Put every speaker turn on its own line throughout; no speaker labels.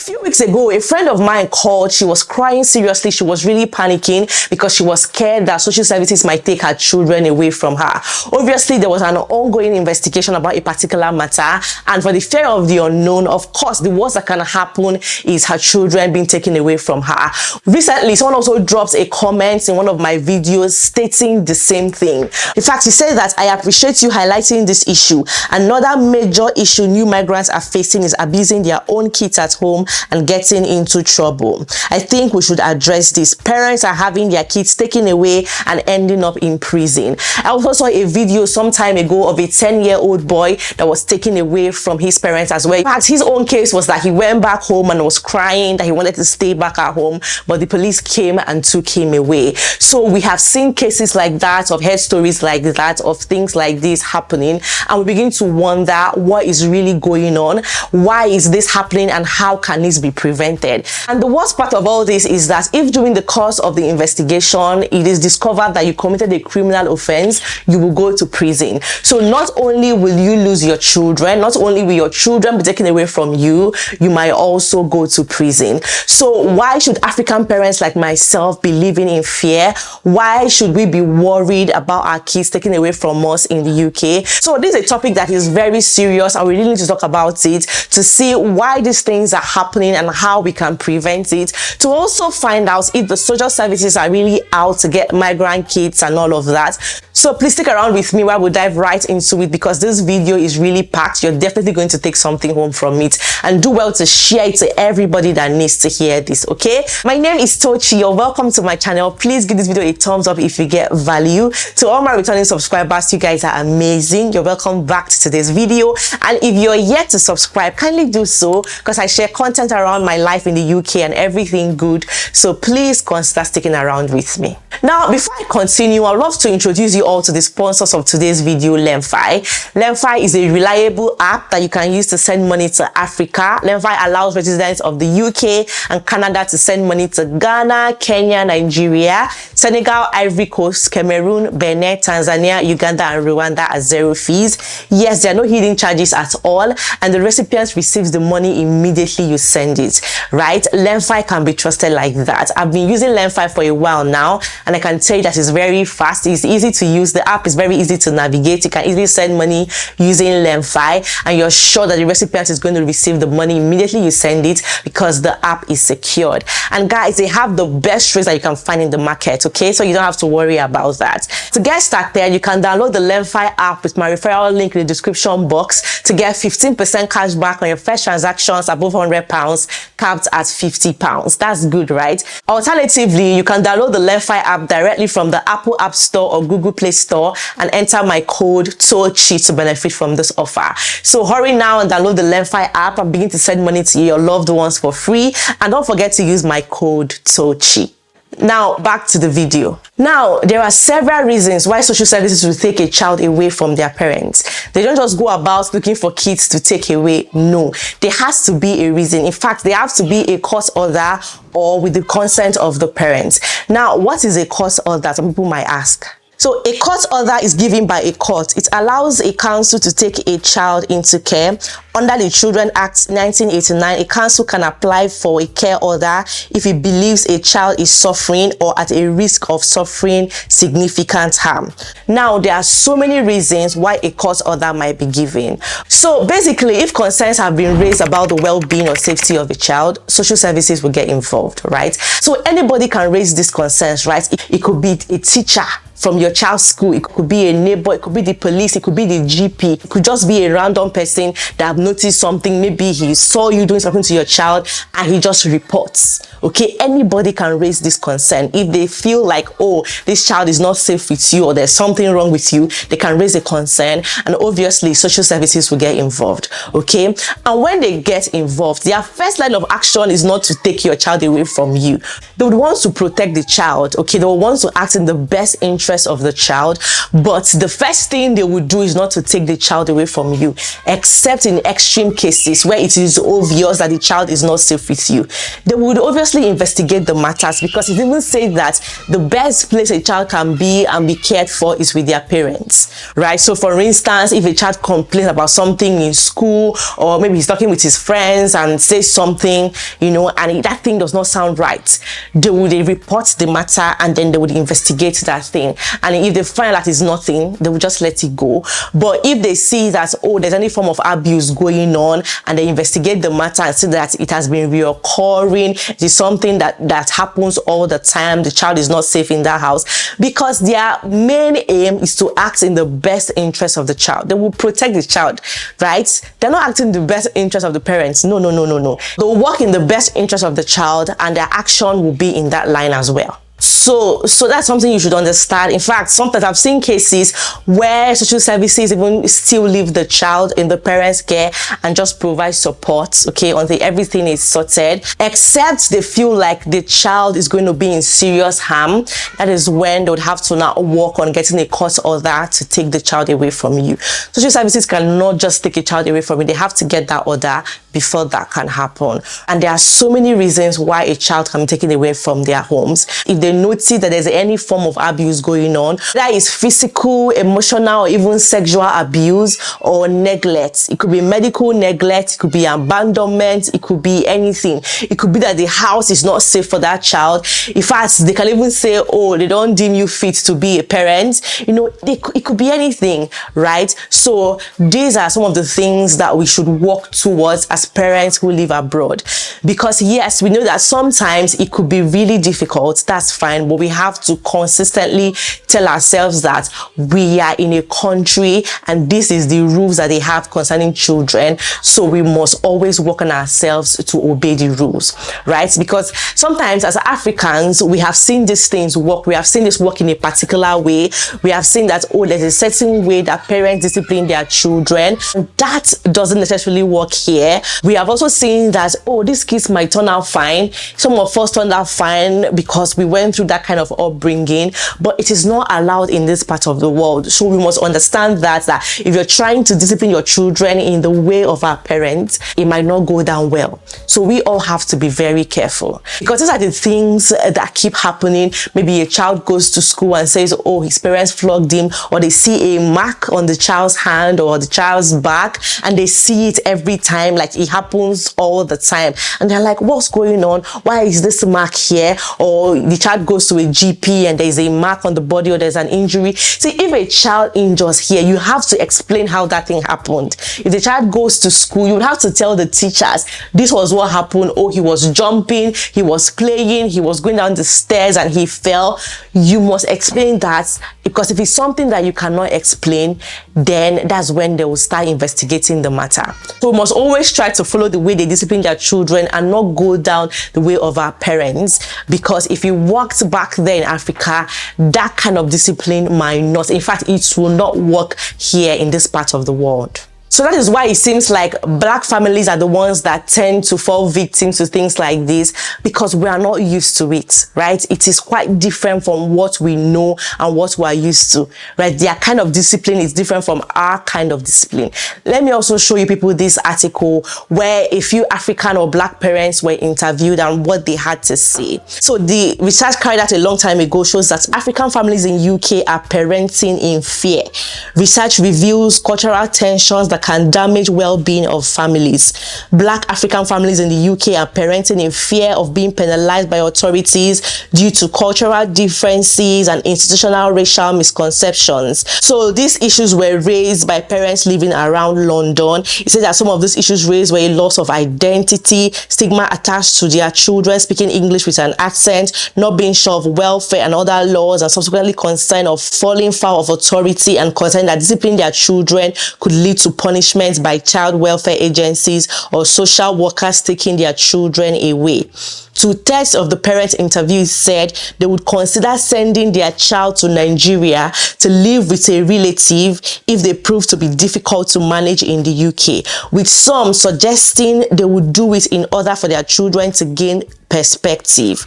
few weeks ago, a friend of mine called. She was crying seriously. She was really panicking because she was scared that social services might take her children away from her. Obviously, there was an ongoing investigation about a particular matter, and for the fear of the unknown, of course, the worst that can happen is her children being taken away from her. Recently, someone also dropped a comment in one of my videos stating the same thing. In fact, he said that I appreciate you highlighting this issue. Another major issue new migrants are facing is abusing their own kids at home and getting into trouble. I think we should address this. Parents are having their kids taken away and ending up in prison. I also saw a video some time ago of a 10-year-old boy that was taken away from his parents as well. In fact, his own case was that he went back home and was crying that he wanted to stay back at home, but the police came and took him away. So we have seen cases like that, of head stories like that, of things like this happening, and we begin to wonder what is really going on. Why is this happening and how can this be prevented? And the worst part of all this is that if during the course of the investigation it is discovered that you committed a criminal offense, you will go to prison. So not only will you lose your children, not only will your children be taken away from you, you might also go to prison. So why should African parents like myself be living in fear? Why should we be worried about our kids taken away from us in the UK? So this is a topic that is very serious, and we really need to talk about it to see why these things are happening and how we can prevent it, to also find out if the social services are really out to get migrant kids and all of that. So please stick around with me while we dive right into it, because this video is really packed. You're definitely going to take something home from it, and do well to share it to everybody that needs to hear this, okay? My name is Tochi. You're welcome to my channel. Please give this video a thumbs up if you get value. To all my returning subscribers, you guys are amazing. You're welcome back to today's video, and if you're yet to subscribe, kindly do so, because I share content around my life in the UK and everything good. So please consider sticking around with me. Now, before I continue, I'd love to introduce you all to the sponsors of today's video, LemFi. LemFi is a reliable app that you can use to send money to Africa. LemFi allows residents of the UK and Canada to send money to Ghana, Kenya, Nigeria, Senegal, Ivory Coast, Cameroon, Benin, Tanzania, Uganda, and Rwanda at zero fees. Yes, there are no hidden charges at all, and the recipient receives the money immediately you send it, right? LemFi can be trusted like that. I've been using LemFi for a while now, and I can tell you that it's very fast. It's easy to use. The app is very easy to navigate. You can easily send money using LemFi, and you're sure that the recipient is going to receive the money immediately you send it, because the app is secured. And guys, they have the best rates that you can find in the market, okay? So you don't have to worry about that. To get started, you can download the LemFi app with my referral link in the description box to get 15% cash back on your first transactions above £100, capped at £50. That's good, right? Alternatively, you can download the LemFi app directly from the Apple App Store or Google Play Store and enter my code Tochi to benefit from this offer. So hurry now and download the LemFi app and begin to send money to your loved ones for free. And don't forget to use my code Tochi. Now, back to the video. Now, there are several reasons why social services will take a child away from their parents. They don't just go about looking for kids to take away. No, there has to be a reason. In fact, there has to be a court order or with the consent of the parents. Now, what is a court order? Some people might ask. So a court order is given by a court. It allows a council to take a child into care. Under the Children Act 1989, a council can apply for a care order if it believes a child is suffering or at a risk of suffering significant harm. Now, there are so many reasons why a court order might be given. So basically, if concerns have been raised about the well-being or safety of a child, social services will get involved, right? So anybody can raise these concerns, right? It could be a teacher from your child's school, it could be a neighbor, it could be the police, it could be the GP, it could just be a random person that have noticed something. Maybe he saw you doing something to your child and he just reports. Okay, anybody can raise this concern. If they feel like, oh, this child is not safe with you or there's something wrong with you, they can raise a concern, and obviously social services will get involved. Okay, and when they get involved, their first line of action is not to take your child away from you. They would want to protect the child. Okay, they will want to act in the best interest interest of the child, but the first thing they would do is not to take the child away from you, except in extreme cases where it is obvious that the child is not safe with you. They would obviously investigate the matters, because it even says that the best place a child can be and be cared for is with their parents, right? So for instance, if a child complains about something in school, or maybe he's talking with his friends and says something, you know, and that thing does not sound right, they would report the matter, and then they would investigate that thing. And if they find that it's nothing, they will just let it go. But if they see that, oh, there's any form of abuse going on, and they investigate the matter and see that it has been reoccurring, it is something that happens all the time, the child is not safe in that house, because their main aim is to act in the best interest of the child. They will protect the child, right? They're not acting in the best interest of the parents. No. They'll work in the best interest of the child, and their action will be in that line as well. So that's something you should understand. In fact, sometimes I've seen cases where social services even still leave the child in the parents' care and just provide support, okay, until everything is sorted, except they feel like the child is going to be in serious harm. That is when they would have to now work on getting a court order to take the child away from you. Social services cannot just take a child away from you. They have to get that order before that can happen. And there are so many reasons why a child can be taken away from their homes. If they notice that there's any form of abuse going on, that is physical, emotional, or even sexual abuse or neglect. It could be medical neglect, it could be abandonment, it could be anything. It could be that the house is not safe for that child. In fact, they can even say, oh, they don't deem you fit to be a parent. You know, it could be anything, right? So these are some of the things that we should work towards as parents who live abroad. Because yes, we know that sometimes it could be really difficult, that's fine, but we have to consistently tell ourselves that we are in a country and this is the rules that they have concerning children, so we must always work on ourselves to obey the rules, right? Because sometimes as Africans, we have seen these things work, we have seen this work in a particular way, we have seen that, oh, there's a certain way that parents discipline their children. That doesn't necessarily work here. We have also seen that, oh, these kids might turn out fine. Some of us turned out fine because we went through that kind of upbringing, but it is not allowed in this part of the world. So we must understand that if you're trying to discipline your children in the way of our parents, it might not go down well. So we all have to be very careful, because these are the things that keep happening. Maybe a child goes to school and says, oh, his parents flogged him, or they see a mark on the child's hand or the child's back, and they see it every time, like it happens all the time, and they're like, what's going on? Why is this mark here? Or the child goes to a GP and there's a mark on the body, or there's an injury. See, if a child injures here, you have to explain how that thing happened. If the child goes to school, you would have to tell the teachers, this was what happened. Oh, he was jumping, he was playing, he was going down the stairs and he fell. You must explain that, because if it's something that you cannot explain, then that's when they will start investigating the matter. So we must always try to follow the way they discipline their children and not go down the way of our parents, because if you walked back there in Africa, that kind of discipline might not, in fact, it will not work here in this part of the world. So that is why it seems like black families are the ones that tend to fall victim to things like this, because we are not used to it, right? It is quite different from what we know and what we are used to, right? Their kind of discipline is different from our kind of discipline. Let me also show you people this article where a few African or black parents were interviewed and what they had to say. So the research carried out a long time ago shows that African families in UK are parenting in fear. Research reveals cultural tensions that can damage well-being of families. Black African families in the UK are parenting in fear of being penalized by authorities due to cultural differences and institutional racial misconceptions. So these issues were raised by parents living around London. It says that some of these issues raised were a loss of identity, stigma attached to their children speaking English with an accent, not being sure of welfare and other laws, and subsequently concern of falling foul of authority and concern that disciplining their children could lead to punishment by child welfare agencies or social workers taking their children away. 2/3 of the parents interviewed said they would consider sending their child to Nigeria to live with a relative if they prove to be difficult to manage in the UK, with some suggesting they would do it in order for their children to gain perspective,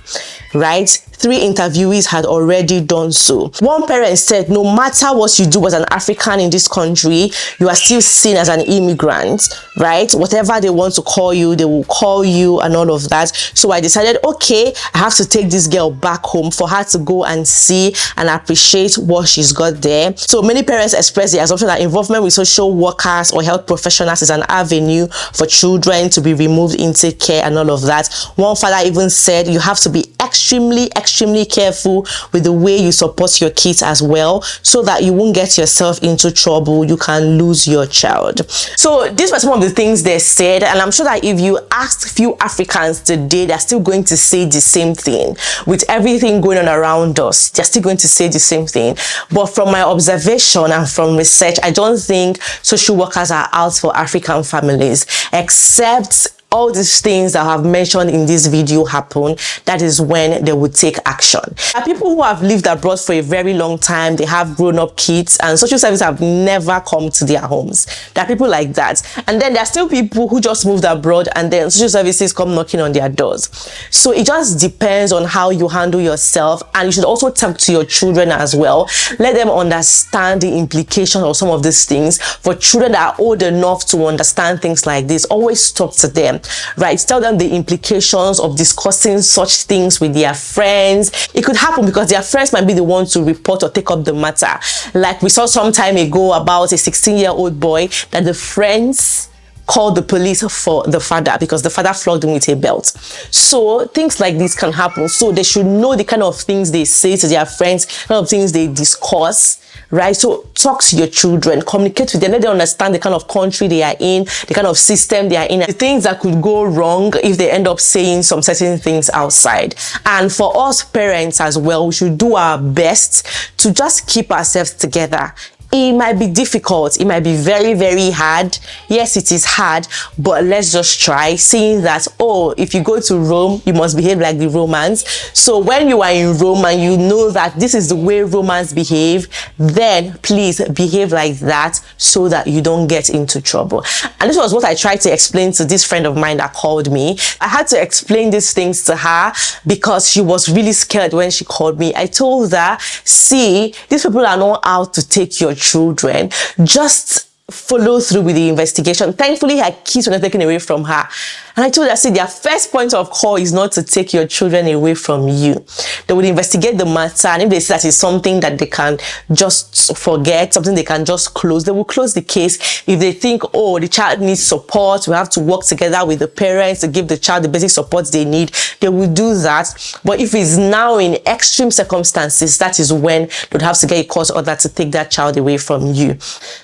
right? 3 interviewees had already done so. One parent said, no matter what you do as an African in this country, you are still seen as an immigrant, right? Whatever they want to call you, they will call you and all of that. So I decided, okay, I have to take this girl back home for her to go and see and appreciate what she's got there. So many parents express the assumption that involvement with social workers or health professionals is an avenue for children to be removed into care and all of that. One father even said, you have to be extremely careful with the way you support your kids as well, so that you won't get yourself into trouble. You can lose your child. So these were some of the things they said, and I'm sure that if you asked few Africans today, they're still going to say the same thing. With everything going on around us, they're still going to say the same thing. But from my observation and from research, I don't think social workers are out for African families, except all these things that I have mentioned in this video happen. That is when they would take action. There are people who have lived abroad for a very long time. They have grown-up kids, and social services have never come to their homes. There are people like that. And then there are still people who just moved abroad, and then social services come knocking on their doors. So it just depends on how you handle yourself, and you should also talk to your children as well. Let them understand the implications of some of these things. For children that are old enough to understand things like this, always talk to them. Right, tell them the implications of discussing such things with their friends. It could happen because their friends might be the ones to report or take up the matter. Like we saw some time ago about a 16-year-old boy that the friends called the police for the father because the father flogged him with a belt. So things like this can happen. So they should know the kind of things they say to their friends, the kind of things they discuss, right? So talk to your children, communicate with them, let them understand the kind of country they are in, the kind of system they are in, the things that could go wrong if they end up saying some certain things outside. And for us parents as well, we should do our best to just keep ourselves together. It might be difficult, it might be very hard. Yes, it is hard, but let's just try, seeing that, oh, if you go to Rome, you must behave like the Romans. So when you are in Rome and you know that this is the way Romans behave, then please behave like that so that you don't get into trouble. And this was what I tried to explain to this friend of mine that called me. I had to explain these things to her because she was really scared when she called me. I told her, see, these people are not out to take your children. Just follow through with the investigation. Thankfully, her kids were not taken away from her. And I told her, see, their first point of call is not to take your children away from you. They will investigate the matter, and if they see that it's something that they can just forget, something they can just close, they will close the case. If they think, oh, the child needs support, we have to work together with the parents to give the child the basic support they need, they will do that. But if it's now in extreme circumstances, that is when they would have to get a court order to take that child away from you.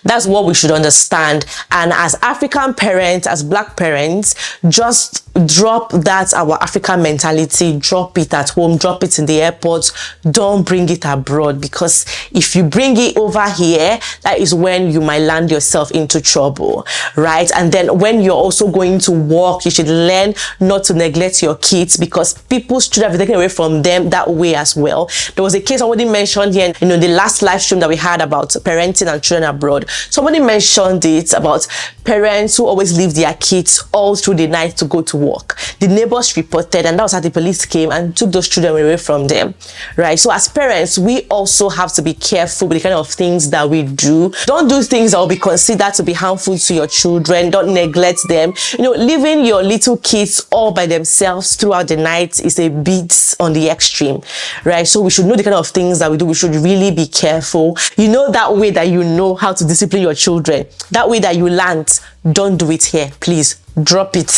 That's what we should understand. And as African parents, as Black parents, just drop that our African mentality, drop it at home, drop it in the airport, don't bring it abroad, because if you bring it over here, that is when you might land yourself into trouble, right? And then when you're also going to work, you should learn not to neglect your kids, because people's children have been taken away from them that way as well. There was a case somebody mentioned here, the last live stream that we had about parenting and children abroad. Somebody mentioned it about parents who always leave their kids all through the night to go to work. The neighbors reported, and that was how the police came and took those children away from them, right? So as parents, we also have to be careful with the kind of things that we do. Don't do things that will be considered to be harmful to your children. Don't neglect them. Leaving your little kids all by themselves throughout the night is a bit on the extreme, right? So we should know the kind of things that we do. We should really be careful. That way that you know how to discipline your children, that way that you learn, don't do it here, please. Drop it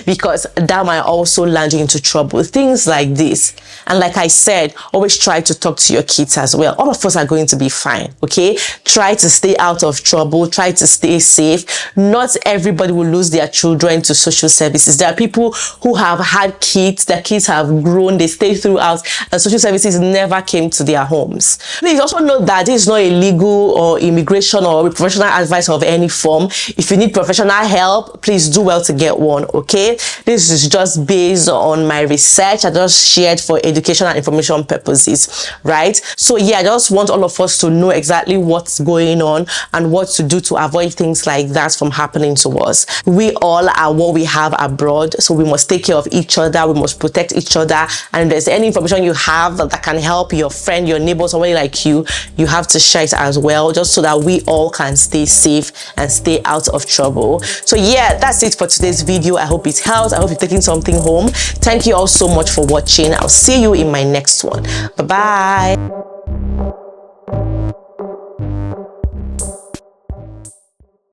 because that might also land you into trouble. Things like this. And like I said, always try to talk to your kids as well. All of us are going to be fine, okay? Try to stay out of trouble. Try to stay safe. Not everybody will lose their children to social services. There are people who have had kids, their kids have grown, they stay throughout, and social services never came to their homes. Please also note that this is not a legal or immigration or professional advice of any form. If you need professional help, please please do well to get one. Okay, this is just based on my research. I just shared for education and information purposes, right? So yeah, I just want all of us to know exactly what's going on and what to do to avoid things like that from happening to us. We all are what we have abroad, so we must take care of each other, we must protect each other, and if there's any information you have that can help your friend, your neighbor, somebody like you have to share it as well, just so that we all can stay safe and stay out of trouble. So yeah, that's it for today's video. I hope it helps. I hope you're taking something home. Thank you all so much for watching. I'll see you in my next one. Bye bye.